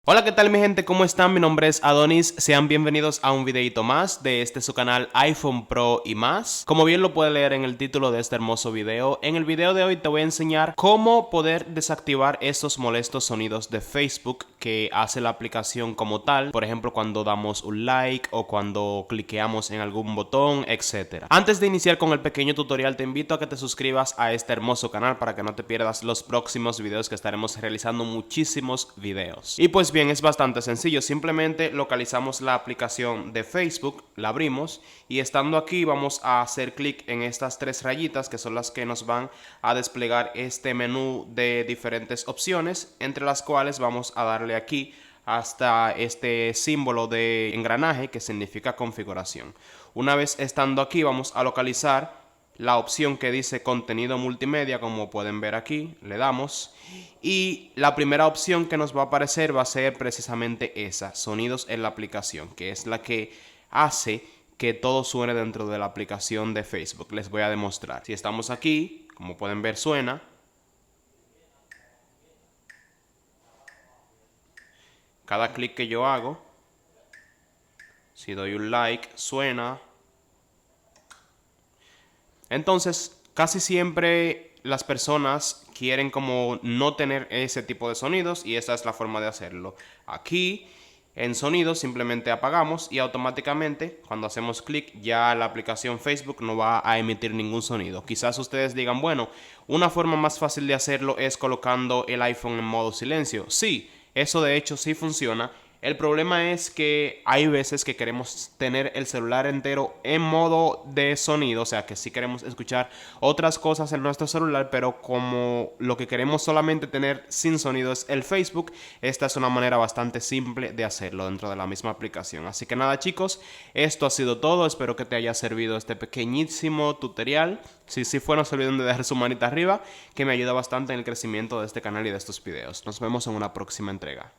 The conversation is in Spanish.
Hola, ¿qué tal mi gente? ¿Cómo están? Mi nombre es Adonis, sean bienvenidos a un videito más de su canal iPhone Pro y más. Como bien lo puede leer en el título de este hermoso video, en el video de hoy te voy a enseñar cómo poder desactivar estos molestos sonidos de Facebook que hace la aplicación como tal, por ejemplo cuando damos un like o cuando cliqueamos en algún botón, etc. Antes de iniciar con el pequeño tutorial te invito a que te suscribas a este hermoso canal para que no te pierdas los próximos videos que estaremos realizando muchísimos videos. Y pues bien, es bastante sencillo, simplemente localizamos la aplicación de Facebook, la abrimos y estando aquí vamos a hacer clic en estas tres rayitas que son las que nos van a desplegar este menú de diferentes opciones, entre las cuales vamos a darle aquí hasta este símbolo de engranaje que significa configuración. Una vez estando aquí vamos a localizar la opción que dice contenido multimedia, como pueden ver aquí, le damos y la primera opción que nos va a aparecer va a ser precisamente esa, sonidos en la aplicación, que es la que hace que todo suene dentro de la aplicación de Facebook. Les voy a demostrar. Si estamos aquí, como pueden ver suena. Cada clic que yo hago, si doy un like, suena. Entonces, casi siempre las personas quieren como no tener ese tipo de sonidos y esa es la forma de hacerlo. Aquí en sonidos simplemente apagamos y automáticamente cuando hacemos clic ya la aplicación Facebook no va a emitir ningún sonido. Quizás ustedes digan, bueno, una forma más fácil de hacerlo es colocando el iPhone en modo silencio. Sí, eso de hecho sí funciona. El problema es que hay veces que queremos tener el celular entero en modo de sonido, o sea que sí queremos escuchar otras cosas en nuestro celular, pero como lo que queremos solamente tener sin sonido es el Facebook, esta es una manera bastante simple de hacerlo dentro de la misma aplicación. Así que nada chicos, esto ha sido todo, espero que te haya servido este pequeñísimo tutorial. Si sí fue, no se olviden de dejar su manita arriba, que me ayuda bastante en el crecimiento de este canal y de estos videos. Nos vemos en una próxima entrega.